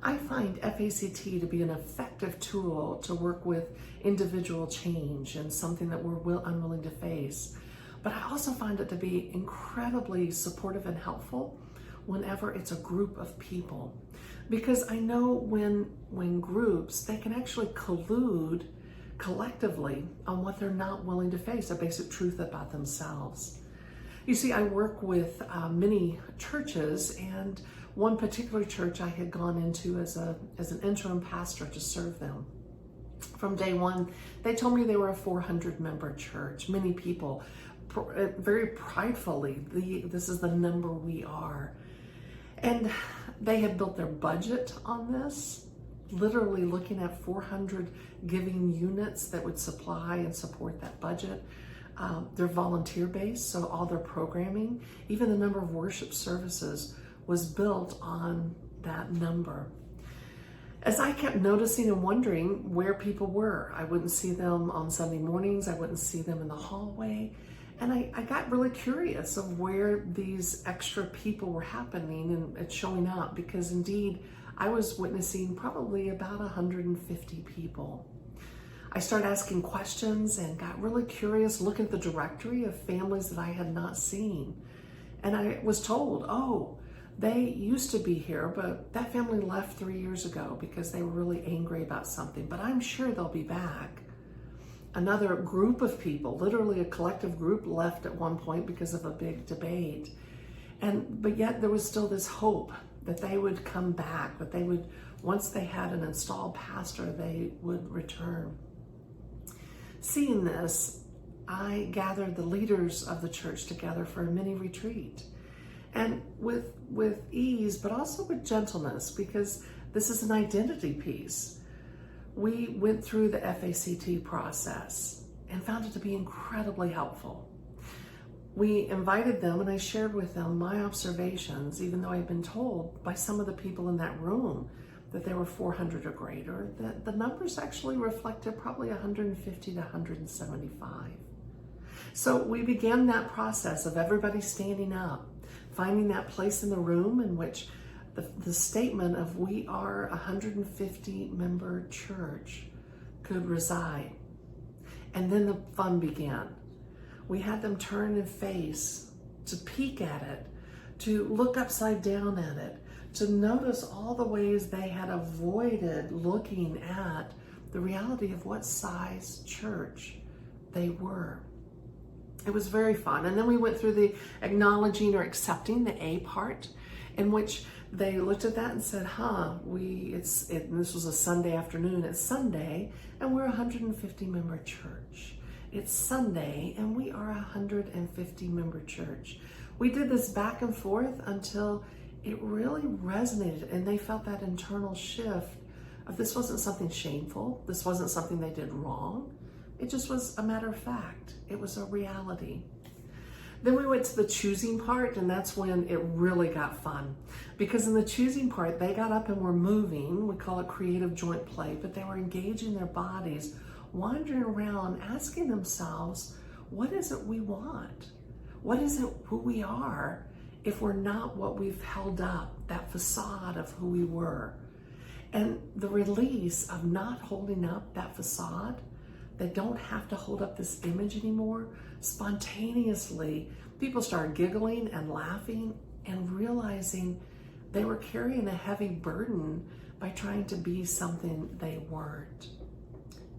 I find F.A.C.T to be an effective tool to work with individual change and something that we're unwilling to face. But I also find it to be incredibly supportive and helpful whenever it's a group of people. Because I know when groups, they can actually collude collectively on what they're not willing to face, a basic truth about themselves. You see, I work with many churches, and one particular church I had gone into as an interim pastor to serve them. From day one, they told me they were a 400-member church. Many people, very pridefully, this is the number we are. And they had built their budget on this, literally looking at 400 giving units that would supply and support that budget. They're volunteer based, so all their programming, even the number of worship services, was built on that number. As I kept noticing and wondering where people were, I wouldn't see them on Sunday mornings, I wouldn't see them in the hallway, and I got really curious of where these extra people were happening and showing up, because indeed I was witnessing probably about 150 people. I started asking questions and got really curious, looking at the directory of families that I had not seen. And I was told, oh, they used to be here, but that family left 3 years ago because they were really angry about something, but I'm sure they'll be back. Another group of people, literally a collective group, left at one point because of a big debate. But yet there was still this hope that they would come back, that they would, once they had an installed pastor, they would return. Seeing this, I gathered the leaders of the church together for a mini retreat. And with ease, but also with gentleness, because this is an identity piece. We went through the F.A.C.T process and found it to be incredibly helpful. We invited them, and I shared with them my observations, even though I'd been told by some of the people in that room that there were 400 or greater, that the numbers actually reflected probably 150 to 175. So we began that process of everybody standing up, finding that place in the room in which the statement of we are a 150-member church could reside. And then the fun began. We had them turn and face, to peek at it, to look upside down at it, to notice all the ways they had avoided looking at the reality of what size church they were. It was very fun. And then we went through the acknowledging or accepting, the A part, in which they looked at that and said, and this was a Sunday afternoon, it's Sunday, and we're a 150-member church. It's Sunday, and we are a 150-member church. We did this back and forth until it really resonated, and they felt that internal shift of this wasn't something shameful, this wasn't something they did wrong, it just was a matter of fact. It was a reality. Then we went to the choosing part, and that's when it really got fun. Because in the choosing part, they got up and were moving, we call it creative joint play, but they were engaging their bodies, wandering around, asking themselves, what is it we want? What is it who we are if we're not what we've held up, that facade of who we were? And the release of not holding up that facade, they don't have to hold up this image anymore. Spontaneously, people started giggling and laughing and realizing they were carrying a heavy burden by trying to be something they weren't.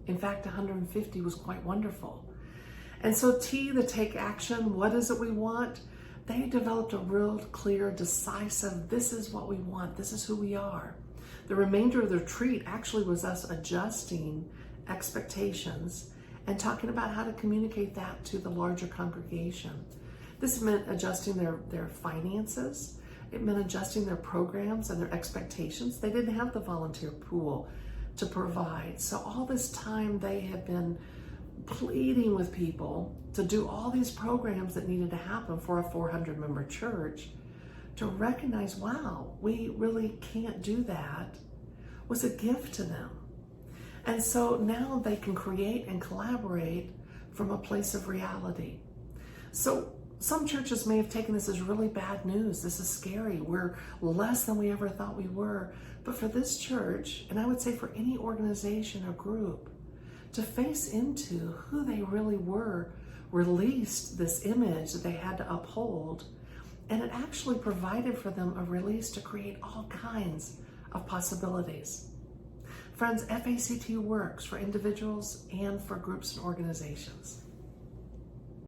In fact, 150 was quite wonderful. And so T, the take action, what is it we want? They developed a real clear, decisive, this is what we want, this is who we are. The remainder of the retreat actually was us adjusting expectations and talking about how to communicate that to the larger congregation. This meant adjusting their finances. It meant adjusting their programs and their expectations. They didn't have the volunteer pool to provide. So all this time they had been pleading with people to do all these programs that needed to happen for a 400-member church, to recognize, wow, we really can't do that, was a gift to them. And so now they can create and collaborate from a place of reality. So Some churches may have taken this as really bad news. This is scary. We're less than we ever thought we were. But for this church, and I would say for any organization or group, to face into who they really were, released this image that they had to uphold, and it actually provided for them a release to create all kinds of possibilities. Friends, F.A.C.T works for individuals and for groups and organizations.